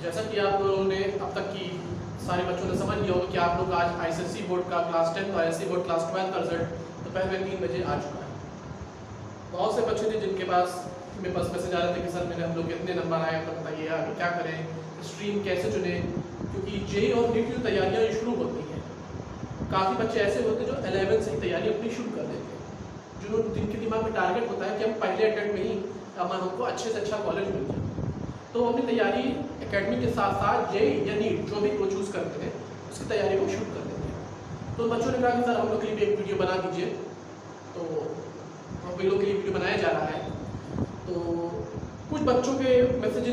जैसा कि आप लोगों ने अब तक की सारे बच्चों ने समझ लिया होगा कि आप लोग आज आईसीएसई बोर्ड का क्लास 10 और आईसीएसई बोर्ड क्लास 12 का रिजल्ट दोपहर में 3 बजे आ चुका है। बहुत से बच्चे थे जिनके पास मेरे पास मैसेज आ रहे थे कि सर मेरे हम लोग कितने नंबर आए, तो बताइए आगे क्या करें, स्ट्रीम कैसे चुने, क्योंकि जेई और नीट की तैयारियाँ शुरू होती हैं। काफ़ी बच्चे ऐसे होते हैं जो 11 से ही तैयारी अपनी शुरू कर देते हैं, जिनके दिमाग में टारगेट होता है कि हम पहले अटेम्प्ट में ही हमको अच्छे से अच्छा कॉलेज मिल जाए, तो अपनी तैयारी एकेडमी के साथ साथ जेई या नीट जो भी वो चूज़ करते हैं उसकी तैयारी को शुरू कर देते हैं। तो बच्चों ने कहा कि सर हम लोग के लिए एक वीडियो बना दीजिए, तो हम लोग के लिए वीडियो बनाया जा रहा है। तो कुछ बच्चों के मैसेज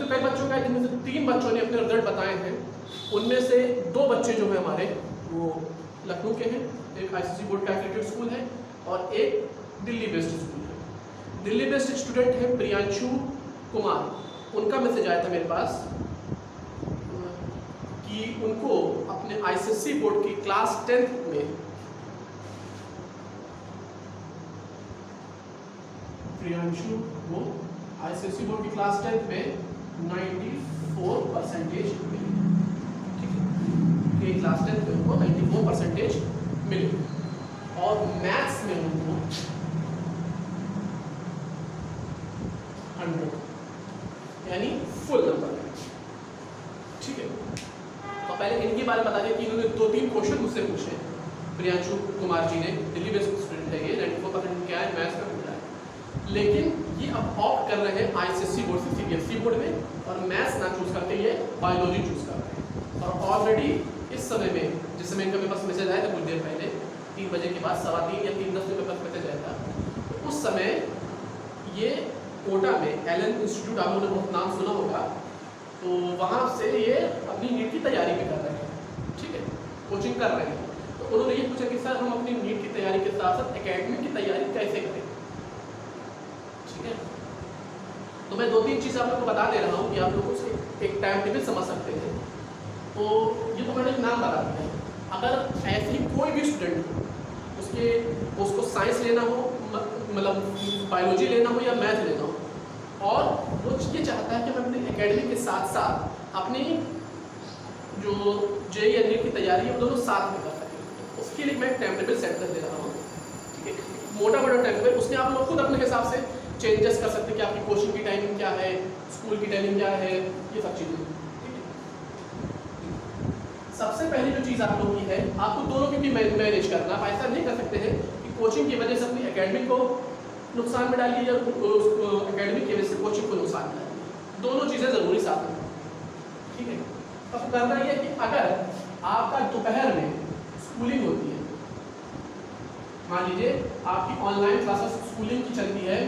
तो कई बच्चों का है, जिनमें से 3 बच्चों ने अपने रिजल्ट बताए हैं। उनमें से 2 बच्चे जो हैं हमारे वो लखनऊ के हैं, एक आईसीएसई बोर्ड का एफिलिएटेड स्कूल है और एक दिल्ली बेस्ड स्कूल है। दिल्ली बेस्ड स्टूडेंट है प्रियांशु कुमार, उनका मैसेज आया था मेरे पास कि उनको अपने आईसीएसई बोर्ड की क्लास 10 में प्रियांशु वो आईसीएसई बोर्ड की क्लास 10 में 94% मिले। ठीक है, क्लास 10 में उनको 94% मिले और मैथ्स में उनको 100 यानी फुल नंबर है। ठीक है, तो पहले इनके बारे में बता दें कि इन्होंने 2-3 क्वेश्चन मुझसे पूछे। प्रियांशु कुमार जी ने, दिल्ली बेस्ड स्टूडेंट है ये, 94% क्या है मैथ्स में मिला है, लेकिन ये अब ऑप्ट कर रहे हैं आईसीएसई बोर्ड से सीबीएसई बोर्ड में और मैथ्स ना चूज करके ये बायोलॉजी चूज कर रहे हैं। और ऑलरेडी इस समय में, जिस समय इनका मेरे पास मैसेज आया था कुछ देर पहले, 3 बजे के बाद 3:15 या 3:10 मेरे पास मैसेज आया था, तो उस समय ये कोटा में एलन इंस्टीट्यूट, आप लोगों ने बहुत नाम सुना होगा, तो वहाँ से ये अपनी नीट की तैयारी भी कर रहे हैं। ठीक है, कोचिंग कर रहे हैं। तो उन्होंने ये पूछा कि सर हम अपनी नीट की तैयारी के साथ साथ एकेडमी की तैयारी कैसे करें। ठीक है, तो मैं 2-3 चीज़ आप लोगों को बता दे रहा हूँ कि आप लोगों से एक टाइम टेबल समझ सकते हैं। तो ये तो मैंने एक नाम बता दिया है। अगर ऐसे ही कोई भी स्टूडेंट हो, उसको साइंस लेना हो, मतलब बायोलॉजी लेना हो या मैथ लेना हो, और वो ये चाहता है कि मैं अपनी एकेडमी के साथ साथ अपनी जो जेईई या नीट की तैयारी है वो दोनों साथ में कर सकें, उसके लिए मैं एक टाइम टेबल सेट कर दे रहा हूँ। ठीक है, मोटा टाइम टेबल, उसमें आप लोग खुद अपने हिसाब से चेंजेस कर सकते हैं कि आपकी कोचिंग की टाइमिंग क्या है, स्कूल की टाइमिंग क्या है, ये सब चीज़ें। ठीक है, सबसे पहली जो चीज़ आप लोगों की है, आपको दोनों की मैनेज करना। आप ऐसा नहीं कर सकते हैं कि कोचिंग की वजह से अपनी एकेडमी को नुकसान में डालिए या एकेडमी की वजह से कोचिंग को नुकसान में डालिए। दोनों चीज़ें ज़रूरी साथ में। ठीक है, अब करना ये कि अगर आपका दोपहर में स्कूलिंग होती है, मान लीजिए आपकी ऑनलाइन क्लासेस स्कूलिंग की चलती है,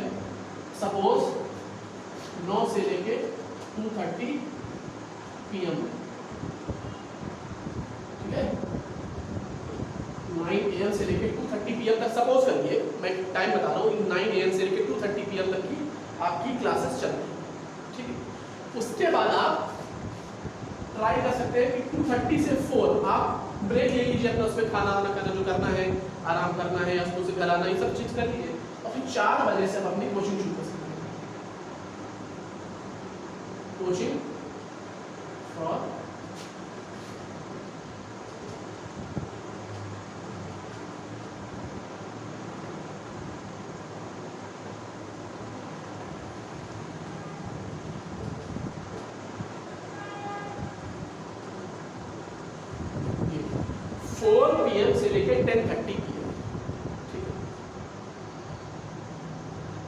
सपोज 9 से लेके 2:30 PM, ठीक है, 9 AM से लेके 2:30 PM तक सपोज करिए, मैं टाइम बता रहा हूँ, 9 AM से लेके 2:30 PM तक की आपकी क्लासेस चलती है। ठीक है, उसके बाद आप ट्राई कर सकते हैं कि 2:30 से 4 आप ब्रेक ले लीजिए, अपना उसमें खाना वाना खाना जो करना है, आराम करना है या स्कूल से घर आना, ये सब चीज़ कर लीजिए और फिर 4 बजे से आप अपनी कोचिंग शुरू कर सकते हैं। कोचिंग फॉर PM से लेकर 10:30 PM। ठीक है,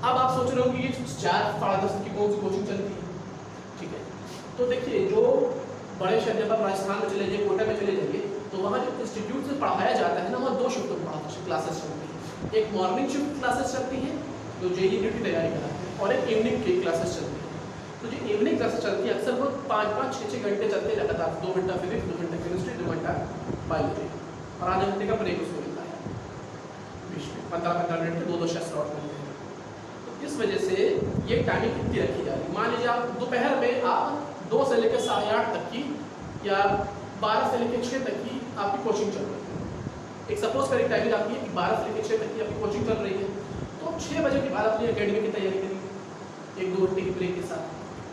अब आप सोच रहे हो कि ये 4-10 की कौन सी कोचिंग चलती है। ठीक है, तो देखिए जो बड़े शहर, जब आप राजस्थान में चले जाइए, कोटा में चले जाइए, तो वहाँ जो इंस्टीट्यूट से पढ़ाया जाता है ना, वहाँ 2 शिफ्ट में क्लासेस चलती है। एक मॉर्निंग शिफ्ट क्लासेस चलती है जो जेईई नीट की तैयारी कराते हैं, और एक इवनिंग की क्लासेस चलती है। तो जो इवनिंग क्लासेस चलती है अक्सर वो 5-5, 6-6 घंटे चलते हैं लगातार, 2 घंटा फिजिक्स, 2 घंटा केमिस्ट्री, 2 घंटा बायोलॉजी, और आधे घंटे का ब्रेक उसमें मिलता है बीच में, 15-15 मिनट के 2-2 स्लॉट मिलते हैं। तो इस वजह से ये टाइमिंग कितनी रखी जा रही है। मान लीजिए आप दोपहर में आप 2 से लेकर 8:30 तक की या 12 से लेकर 6 तक की आपकी कोचिंग चल रही है। एक सपोज करें टाइमिंग आपकी है कि 12 से लेकर 6 तक की आपकी कोचिंग चल रही है, तो 6 बजे के बाद अपनी एकेडमी की तैयारी करिए 1-2 घंटे की ब्रेक के साथ।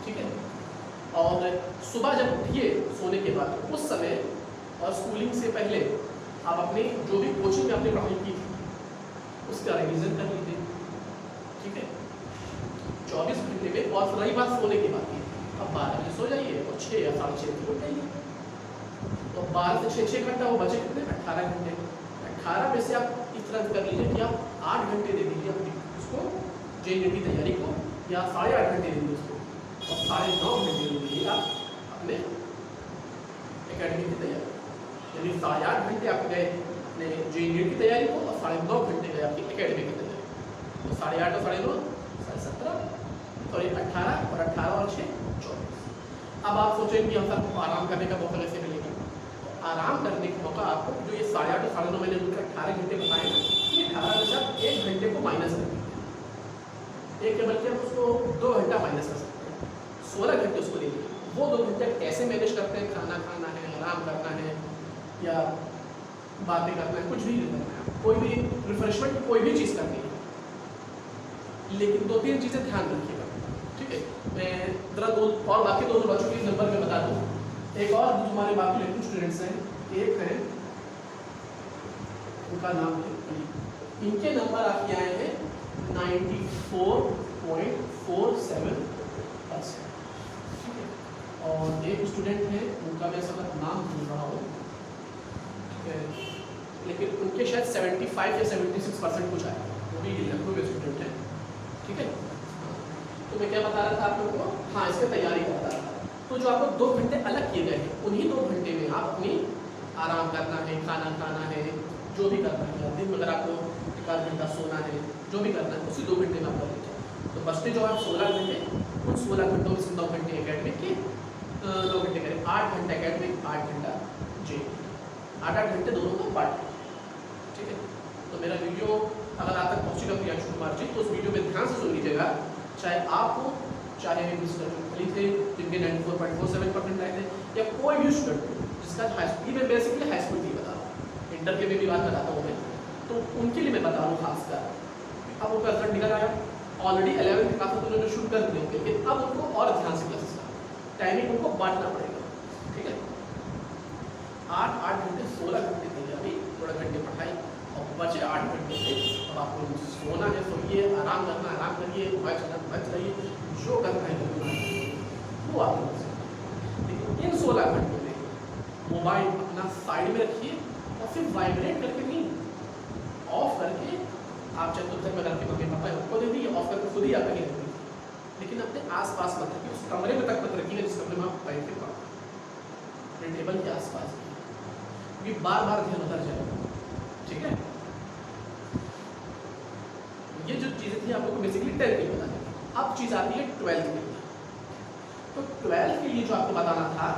ठीक है, और सुबह जब उठिए सोने के बाद उस समय और स्कूलिंग से पहले आप अपनी जो भी कोचिंग में आपने पढ़ाई की थी उसका रिवीजन कर लीजिए, ठीक है, 24 घंटे में। और रही बात सोने की बात की, अब 12 बजे सो जाइए और 6 या 6:30 बजे उठ जाइए, तो 12 से 6 घंटा वो बचे कितने, 18 घंटे। 18 में से आप इस तरह कर लीजिए कि आप 8 घंटे दे दीजिए अपनी उसको JEE की तैयारी को, या 8.5 घंटे दे दीजिए उसको, और 9.5 घंटे दे दीजिए आप अपने एकेडमी की तैयारी। यानी 8.5 घंटे आप गए अपने JEE की तैयारी को और 9.5 घंटे गए आपकी एकेडमी की तैयारी। तो 8.5 और 9.5 17, सॉरी 18 और 18 और 6 24। अब आप सोचें कि हम सबको आराम करने का मौका कैसे मिलेगा, तो आराम करने का मौका आपको जो ये 8.5 और 9.5 मैंने उनके 18 घंटे बताए ना, ये 18 में से आप 1 घंटे को माइनस कर दीजिए, एक के बल्कि हम उसको 2 घंटा माइनस कर सकते हैं, 16 घंटे उसको ले लीजिए। वो 2 घंटे कैसे मैनेज करते हैं, खाना खाना है, आराम करना है, या बातें करना है, कुछ भी करना है, कोई भी रिफ्रेशमेंट कोई भी चीज़ करनी है, लेकिन 2-3 चीज़ें ध्यान रखिएगा, ठीक है। मैं ज़रा दो और बाकी दोनों बच्चों के नंबर में बता दूँ। एक और जो हमारे बाकी लड़के स्टूडेंट्स हैं, एक हैं उनका नाम है, इनके नंबर आपके आए हैं 94.47%, ठीक है। और एक स्टूडेंट है उनका मैं सब नाम भूल रहा हूँ, ठीक है, लेकिन उनके शायद 75 या 76% कुछ आए, वो भी लखनऊ के स्टूडेंट हैं, ठीक है। तो मैं क्या बता रहा था आप लोगों को, हाँ इसकी तैयारी का बता रहा था। तो जो आपको 2 घंटे अलग किए गए हैं, उन्हीं 2 घंटे में आप अपनी आराम करना है, खाना खाना है, जो भी करना है, दिन में अगर आपको 1 घंटा सोना है, जो भी करना है उसी 2 घंटे में आप कर लीजिए। तो बचते जो आप 16 घंटे, उन 16 घंटों में से 9 घंटे एकेडमिक के, 9 घंटे करें 8 घंटा एकेडमिक, 8 घंटा JEE, 8-8 घंटे दोनों को बांट, ठीक है। तो मेरा वीडियो अगर आप तक पहुँचेगा प्रियांशु कुमार जी, तो उस वीडियो में ध्यान से सुन लीजिएगा, चाहे आप हो, चाहे मिस्टर अली थे जिनके 94.47% आए थे, या कोई भी स्टूडेंट जिसका हाई स्कूल में, बेसिकली हाई स्कूल की बता रहा हूँ, इंटर के में भी बात बताता हूँ मैं, तो उनके लिए मैं बता रहा हूँ खासकर। अब उनका रिजल्ट निकल आया, ऑलरेडी 11th क्लास में उन्होंने शुरू कर दिया, लेकिन अब उनको और ध्यान से क्लासेस का टाइमिंग उनको बांटना पड़ेगा, ठीक है। 8 घंटे 16 घंटे तैयारी, 16 घंटे पढ़ाई, और बचे 8 घंटे से अब आपको सोना है सोइए, आराम करना आराम करिए, मोबाइल चलाना मोबाइल चलाइए, जो करना है वो आप लोग से। लेकिन इन 16 घंटों में मोबाइल अपना साइड में रखिए, और फिर वाइब्रेट करके नहीं, ऑफ करके आप चाहे तो घर में करके मम्मी पापा आपको दे दीजिए, ऑफ करके खुद ही आप कहीं रख दीजिए, लेकिन अपने आसपास मत रखिए, उस कमरे में तक मत रखिए जिस कमरे में आप बैठ के पढ़ो, अपने टेबल के आसपास, क्योंकि बार बार ध्यान उधर जाएगा, ठीक है। ये जो चीज़ें थी आप लोग को बेसिकली 10th के लिए बतानी थी। अब चीज़ आती है 12th के लिए। तो 12th के लिए जो आपको बताना था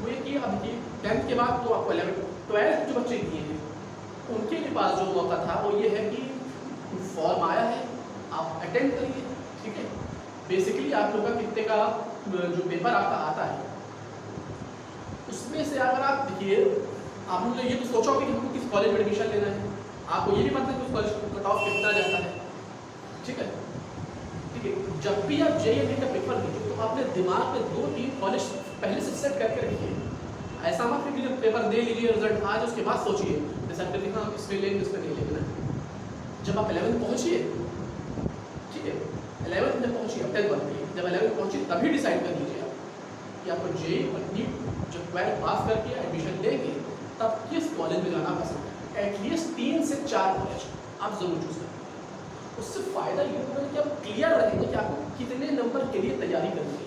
वो ये कि अब ये 10th के बाद तो आपको 11th 12th जो बच्चे दिए हैं उनके लिए पास जो मौका था वो ये है कि फॉर्म आया है, आप अटेंड करिए, ठीक है। बेसिकली आप लोग का कितने का जो पेपर आपका आता है उसमें से अगर आप देखिए, आप लोग ये तो सोचोगे कि हमको किस कॉलेज में एडमिशन लेना है, आपको ये भी पता है कि उस कॉलेज का कट ऑफ कितना जाता है, ठीक है। ठीक है, जब भी आप JEE का पेपर दीजिए तो अपने दिमाग में 2-3 कॉलेज पहले से सेट करके रखिए। ऐसा मत कि पेपर दे लीजिए, रिजल्ट आज उसके बाद सोचिए जैसा आपने लिखा इसमें लेंगे इसमें नहीं लेंगे ना। जब आप 11th पहुँचिए, ठीक है, 11th में पहुँचिए, अब 10th बनती है, जब 11th पहुँचिए तभी डिसाइड कर लीजिए आप कि आपको JEE और NEET जब 12th पास करके एडमिशन लेंगे तब किस कॉलेज में जाना पसंद है। एटलीस्ट 3 से 4 कॉलेज आप जरूर चूज करें। उससे फ़ायदा ये होगा कि आप क्लियर रहेंगे कि आपको कितने नंबर के लिए तैयारी करनी है।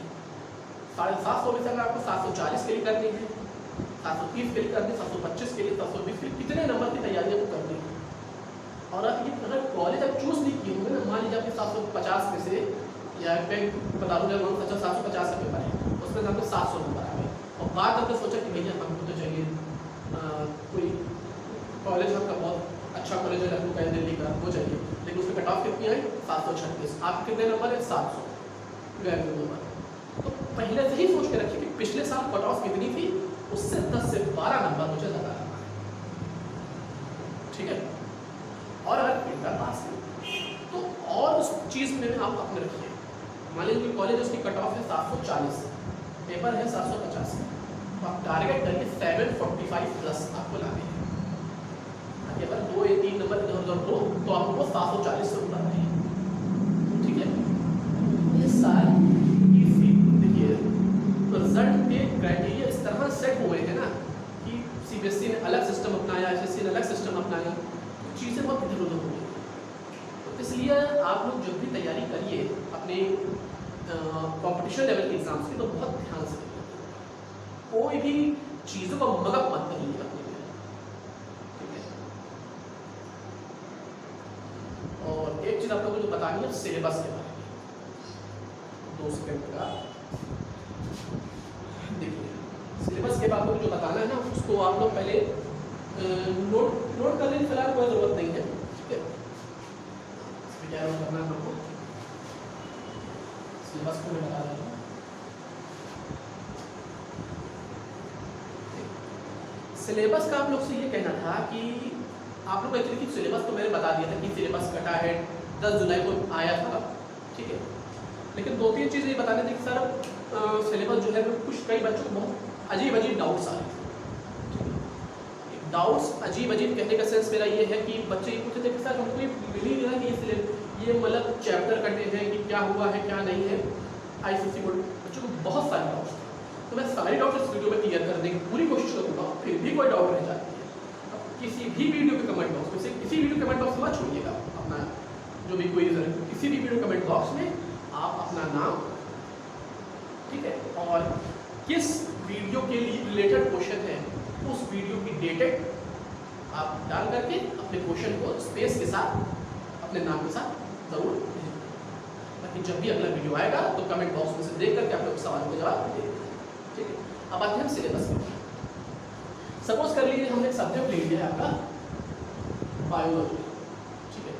750 में से अगर आपको 740 के लिए करनी है, 730 के लिए करनी है, 725 के लिए, 720 के लिए, कितने नंबर की तैयारी आपको करनी है। और आप ये अगर कॉलेज आप चूज़ नहीं किए होंगे ना, मान लीजिए आपके 750 में से, या मैं बता दूँ जब 750 का पेपर है उसमें आपको 700 नंबर आ गए, और बाद आपने सोचा कि भैया हमको तो चाहिए कोई कॉलेज आपका बहुत अच्छा कॉलेज है लखनऊ का, दिल्ली का, वो चाहिए, लेकिन उसमें कट ऑफ कितनी है 736, आपके कितने नंबर है 700 नंबर। तो पहले से ही सोच के रखिए कि पिछले साल कट ऑफ कितनी थी, उससे 10 से 12 नंबर मुझे ज़्यादा आना है, ठीक है। और अगर इंटर पास है तो और उस चीज़ में आप अपने रखिए, मान लीजिए कॉलेज उसकी कट ऑफ है 740, पेपर है 750 का, तो आप टारगेट करिए 745 प्लस आपको लाने हैं। ताकि अगर 2 या 3 नंबर इधर उधर दो तो आपको 740 से ऊपर आए। ठीक है, ये सारी देखिए रिजल्ट के क्राइटेरिया इस तरह सेट हुए हैं ना कि सीबीएसई ने अलग सिस्टम अपनाया, एसएससी ने अलग सिस्टम अपनाया, तो चीज़ें बहुत इधर उधर हो गई। तो इसलिए आप लोग जब भी तैयारी करिए अपने कंपटीशन लेवल के एग्जाम्स की, तो बहुत ध्यान से करिए, कोई भी चीज़ों का मगप मत करिए अपने लिए। ठीक है, और एक चीज़ आप लोगों को जो बतानी है सिलेबस के बारे में, 2 सेकंड का देखिए। सिलेबस के बाद जो बताना है ना, उसको आप लोग पहले नोट कर लें, फिलहाल कोई ज़रूरत नहीं है। ठीक है, इसमें क्या करना है हमको, सिलेबस को मैं बता रहा हूँ। सिलेबस का आप लोग से ये कहना था कि आप लोग एक्चुअली सिलेबस तो मैंने बता दिया था कि सिलेबस कटा है, 10 जुलाई को आया था। ठीक है, लेकिन 2-3 चीज़ ये बताने थे कि सर सिलेबस जो है कुछ कई बच्चों को बहुत अजीब अजीब डाउट्स आ रहे थे। डाउट्स अजीब अजीब कहने का सेंस मेरा ये है कि बच्चे ये पूछते थे कि सर हमको ये मिल ही नहीं रहा कि ये मतलब चैप्टर करने हैं कि क्या हुआ है क्या नहीं है। आईसीएसई बोर्ड बच्चों को बहुत सारे डाउट्स थे, तो मैं सारे डाउट्स इस वीडियो में क्लियर करने की पूरी कोशिश करूँगा। फिर भी कोई डाउट रह जाती है, किसी भी वीडियो के कमेंट बॉक्स में से, किसी वीडियो कमेंट बॉक्स में मत छोड़िएगा अपना जो भी कोई है, किसी भी वीडियो कमेंट बॉक्स में आप अपना नाम, ठीक है, और किस वीडियो के लिए रिलेटेड क्वेश्चन है उस वीडियो की डेटेड आप डाल करके अपने क्वेश्चन को स्पेस के साथ अपने नाम के साथ जरूर भेजें, ताकि जब भी अगला वीडियो आएगा तो कमेंट बॉक्स में से देख करके आप लोग सवाल का जवाब दे दें। ठीक है, अब आते हैं सिलेबस में। सपोज कर लीजिए हमने एक सब्जेक्ट ले लिया है आपका बायोलॉजी। ठीक है,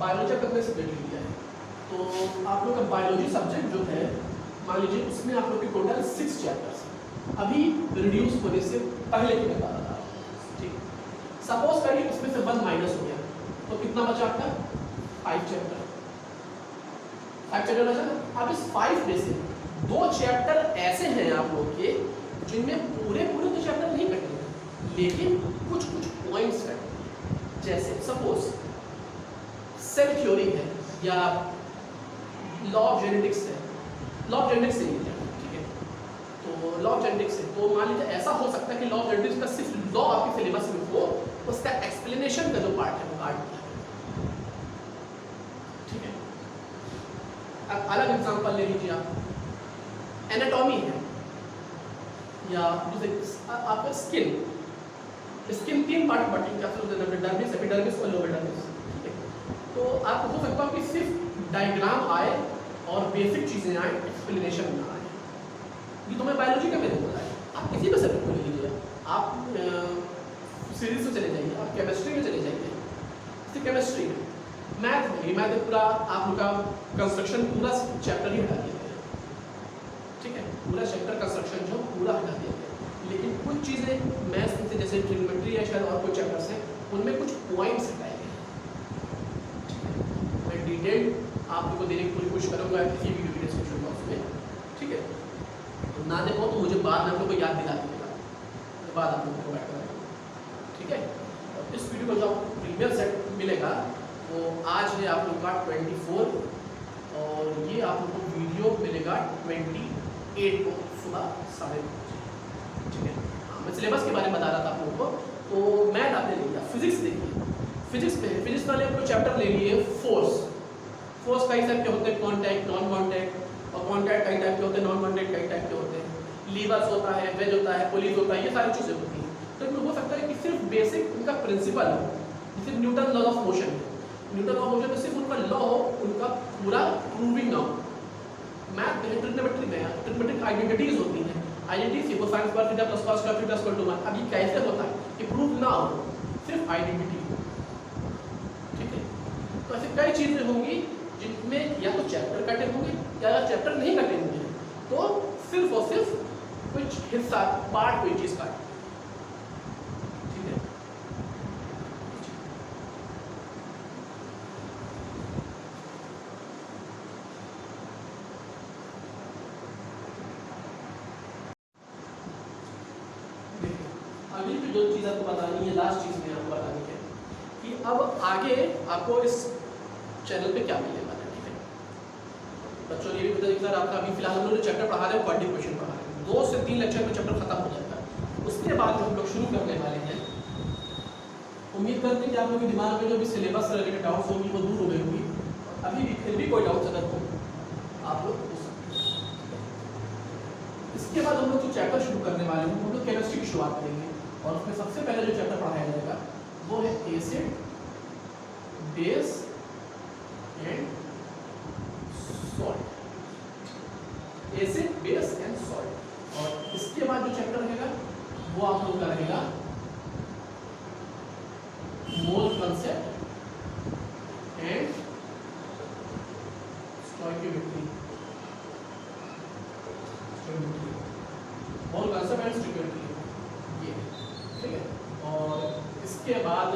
बायोलॉजी का हमने सब्जेक्ट ले लिया है, तो आप लोग का बायोलॉजी सब्जेक्ट जो है, मान लीजिए उसमें आप लोग के टोटल 6 चैप्टर्स अभी रिड्यूस होने से पहले की बता रहा था। ठीक, सपोज करिए उसमें से 1 माइनस हो गया, तो कितना बचा आपका 5 चैप्टर बचा। अब इस 5 में से 2 चैप्टर ऐसे हैं आप लोग के जिनमें पूरे तो चैप्टर नहीं कटेंगे, लेकिन कुछ पॉइंट्स कटेंगे। जैसे सपोज सेल थ्योरी है या लॉ ऑफ जेनेटिक्स है, लॉ ऑफ जेनेटिक्स से लिया। ठीक है, तो लॉ ऑफ जेनेटिक्स है, तो मान लीजिए ऐसा हो सकता है कि लॉ ऑफ जेनेटिक्स का सिर्फ लॉ आपके सिलेबस में हो, उसका एक्सप्लेनेशन का जो पार्ट है वो काट दिया। ठीक है, अब अलग एग्जांपल ले लीजिए आप, एनाटॉमी है या आपका स्किन 3 पार्ट बांटेंगे, डर्मिस, एपिडर्मिस और लोअर डर्मिस। ठीक है, तो आपको हो सकता है कि सिर्फ डायग्राम आए और बेसिक चीज़ें आए, एक्सप्लेनेशन ना आए। ये तो मैं बायोलॉजी का मैंने बोला है, आप किसी भी सब्जेक्ट को ले लीजिए, आप फिजिक्स में चले जाइए, आप केमिस्ट्री में चले जाइए, जैसे केमिस्ट्री में, मैथ पूरा आप लोग का कंस्ट्रक्शन पूरा चैप्टर ही हटा दिया गया। ठीक है, पूरा चैप्टर कंस्ट्रक्शन जो पूरा हटा दिया गया, लेकिन कुछ चीज़ें मैथ्स से जैसे ट्रिग्नोमेट्री है शायद और कुछ चैप्टर्स हैं उनमें कुछ पॉइंट्स हटाए गए। ठीक है, मैं डिटेल आप लोग को देने की पूरी कोशिश करूँगा किसी वीडियो की डिस्क्रिप्शन बॉक्स में। ठीक है, तो ना देखो तो मुझे बाद में आप लोग को याद दिला दीजिएगा, तो बाद आप लोग को बैठ कर। ठीक है, और इस वीडियो को जो प्रीमियर सेट मिलेगा वो आज है आप लोग का 24 और ये आप लोग को वीडियो मिलेगा 28 को सुबह 9:30 बजे। ठीक है, हाँ मैं सिलेबस के बारे में बता रहा था आप लोगों को। तो मैथ आपने ले लिया, फिजिक्स देखिए, फिजिक्स वाले आपको चैप्टर ले लिए फोर्स कई टाइप के होते हैं, कॉन्टैक्ट, नॉन कॉन्टैक्ट, और कॉन्टैक्ट कई टाइप के होते हैं, नॉन कॉन्टैक्ट कई टाइप के होते हैं, लीवर्स होता है, वेज होता है, पुलिस होता है, ये सारी चीज़ें होती हैं। तो इसमें हो सकता है कि सिर्फ बेसिक उनका प्रिंसिपल हो, जैसे न्यूटन लॉ ऑफ मोशन है, न्यूटन लॉ ऑफ मोशन में सिर्फ उनका लॉ हो, उनका पूरा प्रूविंग ना हो। मैथ में ट्रिग्नोमेट्रिक आइडेंटिटीज होती हैं, आइडेंटिटी को sine square theta plus cos square theta equal to 1। अब ये कैसे होता है कि प्रूफ ना हो, सिर्फ आइडेंटिटी हो। ठीक है, तो ऐसे कई चीज़ें होंगी जिनमें या तो चैप्टर कटे होंगे या चैप्टर नहीं कटे होंगे, तो सिर्फ और सिर्फ कुछ हिस्सा पार्ट कोई चीज़ काटे। ठीक है, अभी भी जो चीज़ आपको बतानी है, लास्ट चीज़ में आपको बतानी है कि अब आगे आपको इस चैनल पे क्या मिलने वाला है। ठीक है बच्चों, ये भी बता दें सर आपका अभी फिलहाल हम लोग जो चैप्टर पढ़ा रहे हैं क्वाड्रेटिक क्वेश्चन पढ़ा रहे हैं, 2 से 3 लेक्चर में चैप्टर खत्म हो जाएगा। उसके बाद जो हम लोग शुरू करने वाले हैं, उम्मीद करते हैं कि आप लोगों के दिमाग में जो भी सिलेबस से रिलेटेड डाउट्स होंगी वो दूर हो गई होंगी। अभी भी फिर भी कोई डाउट्स अगर हो आप लोग पूछ सकते हैं। इसके बाद हम लोग जो चैप्टर शुरू करने वाले हैं हम लोग केमिस्ट्री की शुरुआत करेंगे, और उसमें सबसे पहले जो चैप्टर पढ़ाया जाएगा वो है acid, base and salt. Acid, base and salt. और इसके बाद जो चैप्टर रहेगा वो आप लोग का रहेगा मोल concept and stoichiometry. Mole concept and stoichiometry ये ठीक है। और इसके बाद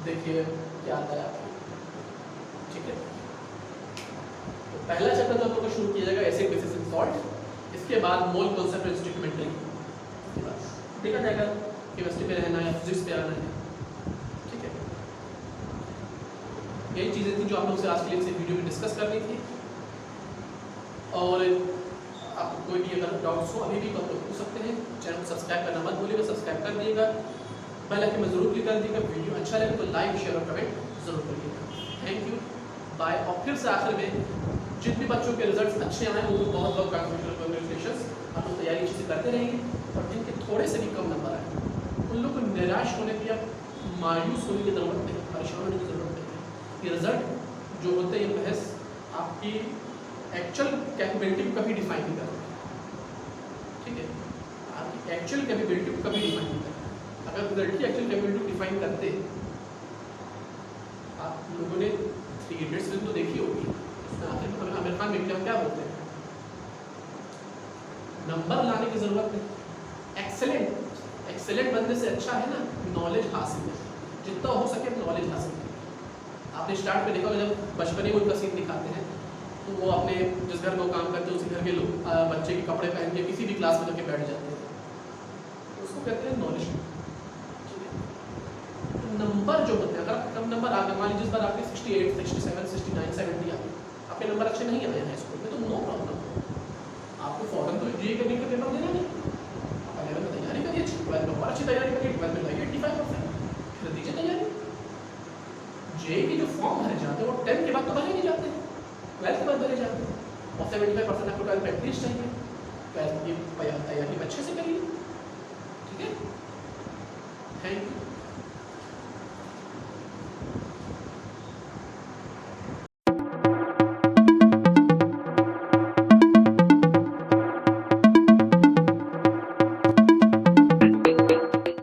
देखिए क्या आता है आपको। ठीक है तो पहला चैप्टर जो आप लोग का शुरू किया जाएगा एसिड, बेसिस एंड सॉल्ट। इसके बाद मोल कंसेप्ट एंड स्टोइकियोमेट्री देखा जाएगा, केमिस्ट्री पे रहना है, फिजिक्स पे आना है। ठीक है यही चीज़ें थी जो आप लोग से आज के लिए वीडियो में डिस्कस करनी थी। और आपको कोई भी अगर डाउट्स हो अभी भी तो आप लोग पूछ सकते हैं। चैनल को सब्सक्राइब करना मत भूलिएगा, सब्सक्राइब कर दिएगा, बेल आइकन में जरूर क्लिक कर दीजिएगा। वीडियो अच्छा लगे तो लाइक, शेयर और कमेंट जरूर करिएगा। Thank you, bye. और फिर से आखिर में जितने बच्चों के रिजल्ट्स अच्छे आए वो बहुत बहुत कांग्रेचुलेशंस। आप लोग तैयारी अच्छे से करते रहेंगे, और जिनके थोड़े से भी कम नंबर आए उन लोग को निराश होने की या मायूस होने की ज़रूरत नहीं, परेशान होने की ज़रूरत नहीं है। ये रिजल्ट जो होते हैं ये महज आपकी एक्चुअल कैपेबिलिटी को कभी डिफाइन नहीं करते। ठीक है आपकी एक्चुअल कैपेबिलिटी को कभी डिफाइन नहीं करते। अगर रिजल्ट की एक्चुअल कैपेबिलिटी को डिफाइन करते, आप लोगों ने 3 इडियट्स फिल्म तो देखी होगी, उसमें आखिर में आमिर खान विक्रम क्या बोलते हैं, नंबर लाने की ज़रूरत नहीं, एक्सेलेंट बनने से अच्छा है ना नॉलेज हासिल है। जितना हो सके नॉलेज हासिल करें। आपने स्टार्ट में देखा जब बचपन में उनका सीन दिखाते हैं तो वो अपने जिस घर में वो काम करते हैं उसी घर के लोग बच्चे के कपड़े पहन के किसी भी क्लास में जाके बैठ जाते हैं, उसको कहते हैं नॉलेज। तो नंबर जो होते हैं, अगर आपके कम नंबर आ गए, मान लीजिए जिस बार आपके 68, 67, 69, 70 आ गए, आपके नंबर अच्छे नहीं आए हाई स्कूल में तो नो प्रॉब्लम, आपको फौरन तो जी करने का पेपर देना नहीं। आप 11 में तैयारी करिए, 12 में और अच्छी तैयारी करिए, 12 में लाइए 85%, फिर दीजिए तैयारी। जे की जो फॉर्म भरे जाते हैं वो 10 के बाद तो भरे नहीं जाते हैं, 12 के बाद भरे जाते हैं। और 75% आपको 12 प्रैक्टिस चाहिए, 12 की तैयारी अच्छे से करिए। ठीक है, थैंक यू।